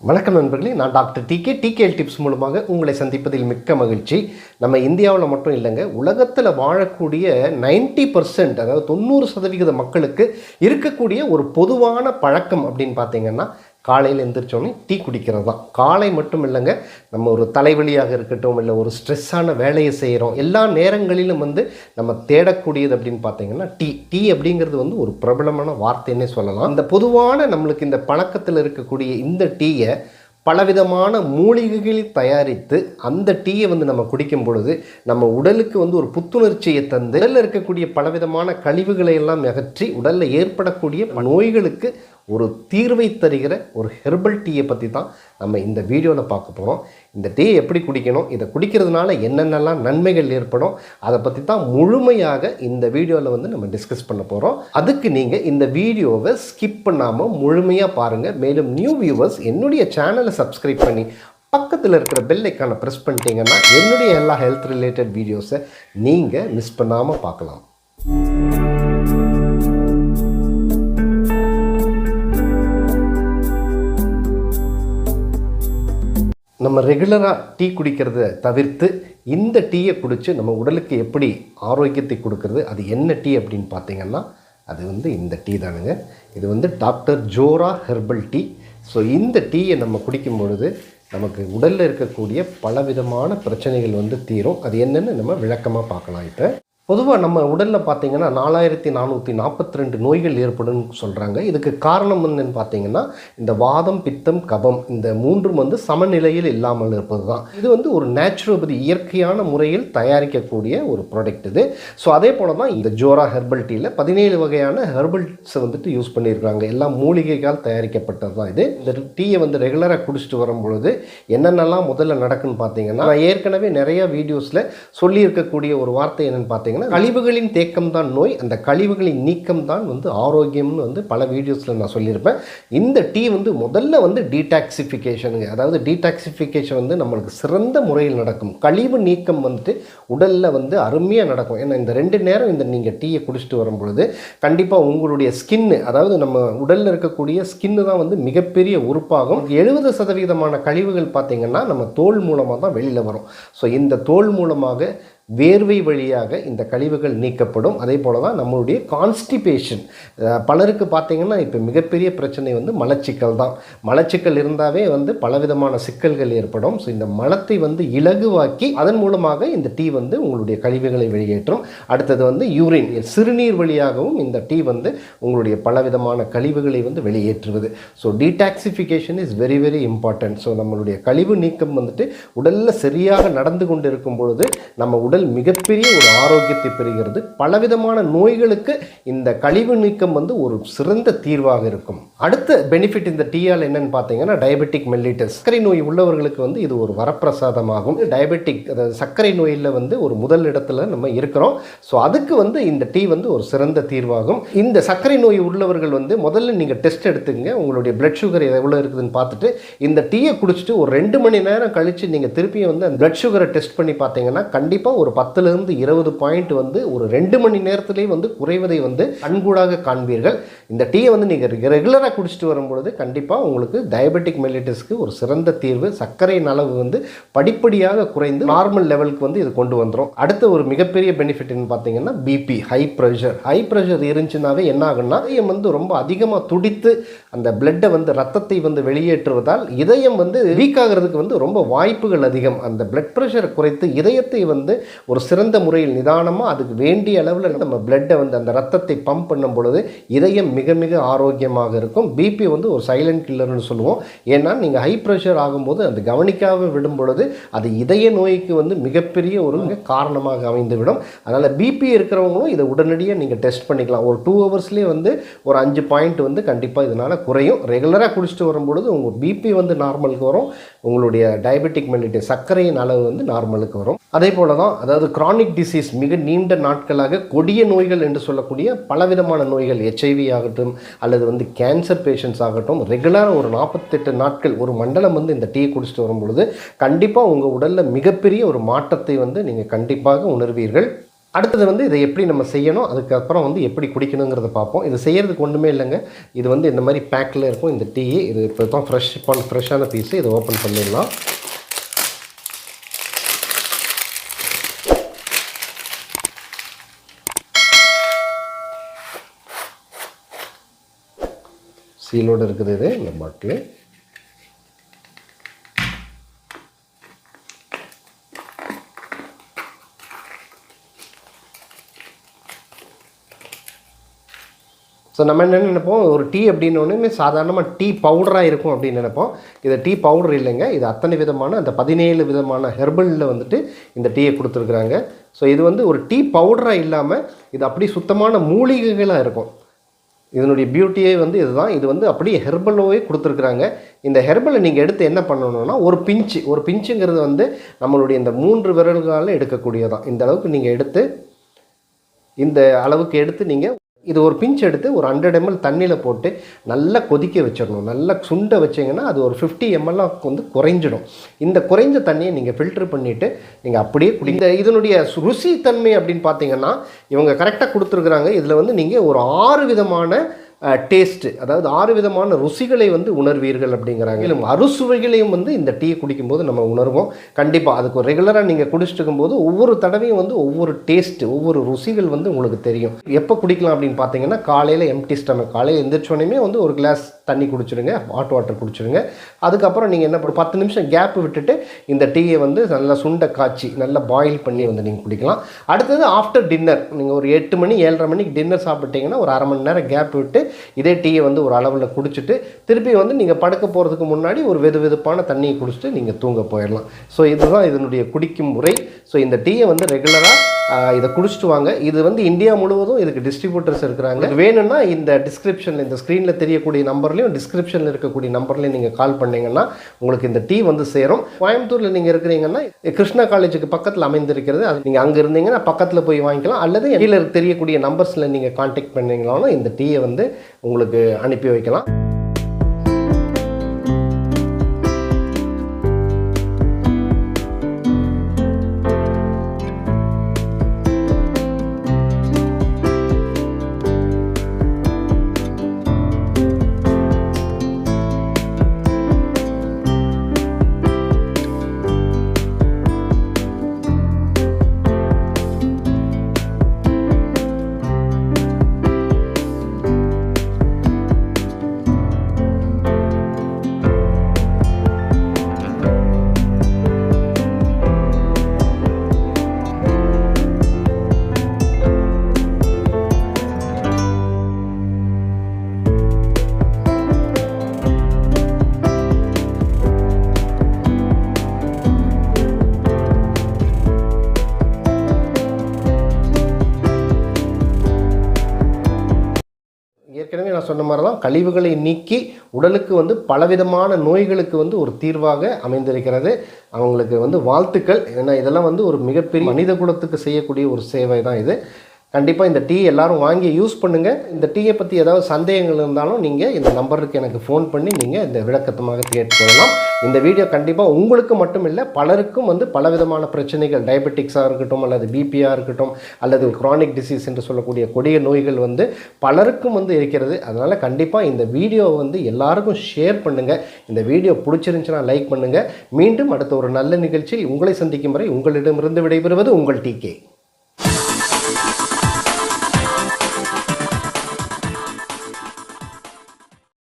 வணக்கம் நண்பர்களே, நான் டாக்டர் TK tkhealthtips மூலமாக உங்களை சந்திப்பதில் மிக்க மகிழ்ச்சி. நம்ம இந்தியாவில் மட்டும் இல்லைங்க, உலகத்தில் வாழக்கூடிய 90% அதாவது 90% மக்களுக்கு இருக்கக்கூடிய ஒரு பொதுவான பழக்கம் அப்படின்னு பார்த்தீங்கன்னா, காலையில் எழுந்திரிச்சோன்னே டீ குடிக்கிறது தான். காலை மட்டும் இல்லைங்க, நம்ம ஒரு தலைவலியாக இருக்கட்டும், இல்லை ஒரு ஸ்ட்ரெஸ்ஸான வேலையை செய்கிறோம், எல்லா நேரங்களிலும் நம்ம தேடக்கூடியது அப்படின்னு பார்த்தீங்கன்னா டீ அப்படிங்கிறது ஒரு பிரபலமான வார்த்தைன்னே சொல்லலாம். இந்த பொதுவான நம்மளுக்கு இந்த பழக்கத்தில் இருக்கக்கூடிய இந்த டீயை பலவிதமான மூலிகைகளில் தயாரித்து அந்த டீயை நம்ம குடிக்கும் பொழுது நம்ம உடலுக்கு ஒரு புத்துணர்ச்சியை தந்து உடலில் இருக்கக்கூடிய பலவிதமான கழிவுகளை எல்லாம் அகற்றி உடலில் ஏற்படக்கூடிய நோய்களுக்கு ஒரு தீர்வை தருகிற ஒரு ஹெர்பல் டீயை பற்றி தான் நம்ம இந்த வீடியோவில் பார்க்க போகிறோம். இந்த டீயை எப்படி குடிக்கணும், இதை குடிக்கிறதுனால என்னென்னலாம் நன்மைகள் ஏற்படும், அதை பற்றி தான் முழுமையாக இந்த வீடியோவில் நம்ம டிஸ்கஸ் பண்ண போகிறோம். அதுக்கு நீங்கள் இந்த வீடியோவை ஸ்கிப் பண்ணாமல் முழுமையாக பாருங்கள். மேலும் நியூ வியூவர்ஸ் என்னுடைய சேனலை சப்ஸ்கிரைப் பண்ணி பக்கத்தில் இருக்கிற பெல் ஐக்கானை ப்ரெஸ் பண்ணிட்டீங்கன்னா என்னுடைய எல்லா ஹெல்த் ரிலேட்டட் வீடியோஸை நீங்கள் மிஸ் பண்ணாமல் பார்க்கலாம். நம்ம ரெகுலராக டீ குடிக்கிறத தவிர்த்து இந்த டீயை குடித்து நம்ம உடலுக்கு எப்படி ஆரோக்கியத்தை கொடுக்கறது, அது என்ன டீ அப்படின்னு பார்த்தீங்கன்னா அது இந்த டீ தானுங்க. இது டாக்டர் ஜோரா ஹெர்பல் டீ. ஸோ இந்த டீயை நம்ம குடிக்கும் பொழுது நமக்கு உடலில் இருக்கக்கூடிய பலவிதமான பிரச்சனைகள் தீரும். அது என்னென்னு நம்ம விளக்கமாக பார்க்கலாம். இப்போ பொதுவாக நம்ம உடலில் பார்த்தீங்கன்னா 4442 நோய்கள் ஏற்படும் சொல்கிறாங்க. இதுக்கு காரணம் என்னன்னு பார்த்தீங்கன்னா இந்த வாதம், பித்தம், கபம் இந்த மூன்றும் சமநிலையில் இல்லாமல் இருப்பது தான். இது ஒரு நேச்சுரோபதி இயற்கையான முறையில் தயாரிக்கக்கூடிய ஒரு ப்ராடக்ட் இது. ஸோ அதே போல் தான் இந்த ஜோரா ஹெர்பல் டீயில் 17 வகையான ஹெர்பல்ஸை யூஸ் பண்ணியிருக்காங்க. எல்லாம் மூலிகைகள் தயாரிக்கப்பட்டது தான் இது. இந்த டீயை ரெகுலராக குடிச்சிட்டு வரும்பொழுது என்னென்னலாம் முதல்ல நடக்குன்னு பார்த்தீங்கன்னா, நான் ஏற்கனவே நிறைய வீடியோஸில் சொல்லியிருக்கக்கூடிய ஒரு வார்த்தை என்னென்னு பார்த்தீங்கன்னா, கழிவுகளின் தேக்கம் தான் நோய், அந்த கழிவுகளின் நீக்கம் தான் ஆரோக்கியம்னு பல வீடியோஸில் நான் சொல்லியிருப்பேன். இந்த டீ முதல்ல டீடாக்சிஃபிகேஷனுங்க. அதாவது டீடாக்சிஃபிகேஷன் நம்மளுக்கு சிறந்த முறையில் நடக்கும். கழிவு நீக்கம் உடலில் அருமையாக நடக்கும். ஏன்னா இந்த 2 நேரம் நீங்கள் டீயை குடிச்சிட்டு வரும்பொழுது கண்டிப்பாக உங்களுடைய ஸ்கின்னு, அதாவது நம்ம உடலில் இருக்கக்கூடிய ஸ்கின்னு தான் மிகப்பெரிய உறுப்பாகும். 70% கழிவுகள் பார்த்திங்கன்னா நம்ம தோல் மூலமாக தான் வெளியில் வரும். ஸோ இந்த தோல் மூலமாக வேர்வை வழியாக இந்த கழிவுகள் நீக்கப்படும். அதே போல் தான் நம்மளுடைய கான்ஸ்டிபேஷன், பலருக்கு பார்த்திங்கன்னா இப்போ மிகப்பெரிய பிரச்சனை மலச்சிக்கல் தான். மலச்சிக்கல் இருந்தாவே பலவிதமான சிக்கல்கள் ஏற்படும். ஸோ இந்த மலத்தை இலகுவாக்கி அதன் மூலமாக இந்த டீ உங்களுடைய கழிவுகளை வெளியேற்றும். அடுத்தது யூரின், சிறுநீர் வழியாகவும் இந்த டீ உங்களுடைய பலவிதமான கழிவுகளை வெளியேற்றுவது. So detoxification is very very important. So நம்மளுடைய கழிவு நீக்கம் உடலில் சரியாக நடந்து கொண்டு இருக்கும் பொழுது நம்ம உடல் மிகப்பெரிய ஒரு ஆரோக்கியத்தை பெறுகிறது. பலவிதமான நோய்களுக்கு இந்த கழிவு நீக்கம் ஒரு சிறந்த தீர்வாக இருக்கும். அடுத்த பெனிஃபிட் இந்த டீயால் என்னன்னு பார்த்தீங்கன்னா டயபெட்டிக் மெல்லிட்டஸ், சர்க்கரை நோய் உள்ளவர்களுக்கு இது ஒரு வரப்பிரசாதமாகும். டயபெட்டிக், அதாவது சர்க்கரை நோயில் ஒரு முதல் இடத்துல நம்ம இருக்கிறோம். ஸோ அதுக்கு இந்த டீ ஒரு சிறந்த தீர்வாகும். இந்த சர்க்கரை நோய் உள்ளவர்கள் முதல்ல நீங்கள் டெஸ்ட் எடுத்துங்க, உங்களுடைய பிளட் சுகர் எவ்வளோ இருக்குதுன்னு பார்த்துட்டு இந்த டீயை குடிச்சிட்டு ஒரு 2 மணி நேரம் கழித்து நீங்கள் திருப்பியும் அந்த பிளட் சுகரை டெஸ்ட் பண்ணி பார்த்தீங்கன்னா கண்டிப்பாக ஒரு 10லிருந்து 20 பாயிண்ட் ஒரு 2 மணி நேரத்திலேயே குறைவதை கண்கூடாக காண்பீர்கள். இந்த டீயை நீங்கள் ரெகுலராக குடிச்சிட்டு வரும்பொழுது கண்டிப்பாக உங்களுக்கு டயபெட்டிக் மெல்லிட்டஸ்க்கு ஒரு சிறந்த தீர்வு. சர்க்கரையின் அளவு படிப்படியாக குறைந்து நார்மல் லெவலுக்கு இது கொண்டு வந்துடும். அடுத்த ஒரு மிகப்பெரிய பெனிஃபிட்னு பார்த்தீங்கன்னா பிபி, ஹை ப்ரெஷர் இருந்துச்சுனாவே என்ன ஆகுன்னா இதயம் ரொம்ப அதிகமாக துடித்து அந்த பிளட்டை ரத்தத்தை வெளியேற்றுவதால் இதயம் வீக் ஆகிறதுக்கு ரொம்ப வாய்ப்புகள் அதிகம். அந்த பிளட் ப்ரெஷரை குறைத்து இதயத்தை ஒரு சிறந்த முறையில் நிதானமாக அதுக்கு வேண்டிய அளவில் நம்ம பிளட்டை அந்த ரத்தத்தை பம்ப் பண்ணும் பொழுது இதயம் மிக மிக ஆரோக்கியமாக இருக்கும். பிபி ஒரு சைலண்ட் கில்லர்னு சொல்லுவோம். ஏன்னா நீங்கள் ஹை ப்ரெஷர் ஆகும்போது அது கவனிக்காமல் விடும் பொழுது அது இதய நோய்க்கு மிகப்பெரிய ஒரு காரணமாக அமைந்துவிடும். அதனால் பிபி இருக்கிறவங்களும் இதை உடனடியாக நீங்கள் டெஸ்ட் பண்ணிக்கலாம். ஒரு 2 ஹவர்ஸ்லேயே ஒரு 5 பாயிண்ட் கண்டிப்பாக இதனால் குறையும். ரெகுலராக குடிச்சிட்டு வரும்பொழுது உங்கள் பிபி நார்மலுக்கு வரும், உங்களுடைய டயபெட்டிக் மெல்லிட்டஸ் சர்க்கரையின் அளவு நார்மலுக்கு வரும். அதே போல தான் அதாவது கிரானிக் டிசீஸ், மிக நீண்ட நாட்களாக கொடிய நோய்கள் என்று சொல்லக்கூடிய பலவிதமான நோய்கள், HIV ஆகட்டும் அல்லது கேன்சர் பேஷண்ட்ஸ் ஆகட்டும், ரெகுலராக ஒரு 48 நாட்கள் ஒரு மண்டலம் இந்த டீ குடிச்சிட்டு வரும்பொழுது கண்டிப்பாக உங்கள் உடலில் மிகப்பெரிய ஒரு மாற்றத்தை நீங்கள் கண்டிப்பாக உணர்வீர்கள். அடுத்தது வந்து இதை எப்படி நம்ம செய்யணும், அதுக்கப்புறம் வந்து எப்படி குடிக்கணுங்கிறத பார்ப்போம். இது செய்கிறதுக்கு ஒன்றுமே இல்லைங்க. இது வந்து இந்த மாதிரி பேக்கில் இருக்கும் இந்த டீ. இது இப்போ தான் ஃப்ரெஷ்ஷான பீஸு. இதை ஓப்பன் பண்ணிடலாம். சீலோடு இருக்குது இது இந்த பாட்டில். ஸோ நம்ம என்ன நினைப்போம், ஒரு டீ அப்படின்னோடனே சாதாரணமாக டீ பவுடராக இருக்கும் அப்படின்னு நினைப்போம். இது டீ பவுடர் இல்லைங்க. இது அத்தனை விதமான அந்த 17 விதமான ஹெர்பலில் வந்துட்டு இந்த டீயை கொடுத்துருக்குறாங்க. ஸோ இது வந்து ஒரு டீ பவுடராக இல்லாமல் இது அப்படி சுத்தமான மூலிகைகளாக இருக்கும். இதனுடைய பியூட்டியே வந்து இதுதான். இது வந்து அப்படியே ஹெர்பலோவே கொடுத்துருக்குறாங்க. இந்த ஹெர்பலை நீங்கள் எடுத்து என்ன பண்ணணும்னா ஒரு பிஞ்சுங்கிறது வந்து நம்மளுடைய இந்த 3 விரல்களால் எடுக்கக்கூடியதான். இந்த அளவுக்கு நீங்கள் எடுத்து இந்த அளவுக்கு எடுத்து நீங்கள் இது ஒரு பிஞ்ச் எடுத்து ஒரு 100 ml தண்ணியில் போட்டு நல்லா கொதிக்க வச்சிடணும். நல்லா சுண்ட வச்சிங்கன்னா அது ஒரு 50 ml வந்து குறைஞ்சிடும். இந்த குறைஞ்ச தண்ணியை நீங்கள் ஃபில்டர் பண்ணிவிட்டு நீங்கள் அப்படியே இந்த இதனுடைய ருசி தன்மை அப்படின்னு பார்த்தீங்கன்னா இவங்க கரெக்டாக கொடுத்துருக்குறாங்க. இதில் வந்து நீங்கள் ஒரு 6 விதமான டேஸ்ட்டு, அதாவது 6 விதமான ருசிகளை வந்து உணர்வீர்கள் அப்படிங்கிறாங்க. இல்லை அறுசுவைகளையும் வந்து இந்த டீ குடிக்கும்போது நம்ம உணர்வோம். கண்டிப்பாக அதுக்கு ரெகுலராக நீங்கள் குடிச்சிட்டு இருக்கும்போது ஒவ்வொரு தடவையும் வந்து ஒவ்வொரு டேஸ்ட்டு, ஒவ்வொரு ருசிகள் வந்து உங்களுக்கு தெரியும். எப்போ குடிக்கலாம் அப்படின்னு பார்த்தீங்கன்னா காலையில் எம்டி ஸ்டமக், காலையில் எந்திரிச்சோடனே வந்து ஒரு கிளாஸ் தண்ணி குடிச்சிடுங்க, ஹாட் வாட்டர் குடிச்சிடுங்க. அதுக்கப்புறம் நீங்கள் என்ன 10 நிமிஷம் கேப் விட்டுட்டு இந்த டீயை வந்து நல்லா சுண்ட காய்ச்சி நல்லா பாயில் பண்ணி வந்து நீங்கள் குடிக்கலாம். அடுத்தது ஆஃப்டர் டின்னர், நீங்கள் ஒரு 8 மணி 7:30 மணிக்கு டின்னர் சாப்பிட்டீங்கன்னா ஒரு 1/2 மணி நேரம் கேப் விட்டு இதே டீயை வந்து ஒரு அளவில் குடிச்சிட்டு திருப்பி வந்து நீங்கள் படுக்க போகிறதுக்கு முன்னாடி ஒரு வெதுவெதுப்பான தண்ணியை குடிச்சிட்டு நீங்கள் தூங்க போயிடலாம். ஸோ இதுதான் இதனுடைய குடிக்கும் முறை. ஸோ இந்த டீயை வந்து ரெகுலராக இதை குடிச்சிட்டு வாங்க. இது வந்து இந்தியா முழுவதும் இதுக்கு டிஸ்ட்ரிபியூட்டர்ஸ் இருக்கிறாங்க. வேணும்னா இந்த டிஸ்கிரிப்ஷனில், இந்த ஸ்க்ரீனில் தெரியக்கூடிய நம்பர்லையும் டிஸ்கிரிப்ஷனில் இருக்கக்கூடிய நம்பர்லையும் நீங்கள் கால் பண்ணிங்கன்னா உங்களுக்கு இந்த டீ வந்து சேரும். கோயம்புத்தூரில் நீங்கள் இருக்கிறீங்கன்னா கிருஷ்ணா காலேஜுக்கு பக்கத்தில் அமைந்திருக்கிறது. அது நீங்கள் அங்கே இருந்தீங்கன்னா பக்கத்தில் போய் வாங்கிக்கலாம். அல்லது கீழே தெரியக்கூடிய நம்பர்ஸில் நீங்கள் கான்டாக்ட் பண்ணிங்கனாலும் இந்த டீயை வந்து உங்களுக்கு அனுப்பி வைக்கலாம். ஏற்கனவே நான் சொன்ன மாதிரி தான் கழிவுகளை நீக்கி உடலுக்கு வந்து பலவிதமான நோய்களுக்கு வந்து ஒரு தீர்வாக அமைந்திருக்கிறது. அவங்களுக்கு வந்து வாழ்த்துக்கள். ஏன்னா இதெல்லாம் வந்து ஒரு மிகப்பெரிய மனித குலத்துக்கு செய்யக்கூடிய ஒரு சேவை தான் இது. கண்டிப்பாக இந்த டீ எல்லோரும் வாங்கி யூஸ் பண்ணுங்கள். இந்த டீயை பற்றி ஏதாவது சந்தேகங்கள் இருந்தாலும் நீங்கள் இந்த நம்பருக்கு எனக்கு ஃபோன் பண்ணி நீங்கள் இந்த விளக்கத்தமாக கேட்டுக்கொள்ளலாம். இந்த வீடியோ கண்டிப்பாக உங்களுக்கு மட்டும் இல்லை, பலருக்கும் வந்து பலவிதமான பிரச்சனைகள், டயபெட்டிக்ஸாக இருக்கட்டும் அல்லது பிபியாக இருக்கட்டும் அல்லது குரானிக் டிசீஸ் என்று சொல்லக்கூடிய கொடிய நோய்கள் வந்து பலருக்கும் வந்து இருக்கிறது. அதனால் கண்டிப்பாக இந்த வீடியோவை வந்து எல்லாருக்கும் ஷேர் பண்ணுங்கள். இந்த வீடியோ பிடிச்சிருந்துச்சுன்னா லைக் பண்ணுங்கள். மீண்டும் அடுத்த ஒரு நல்ல நிகழ்ச்சியில் உங்களை சந்திக்கும் வரை உங்களிடமிருந்து விடைபெறுவது உங்கள் TK.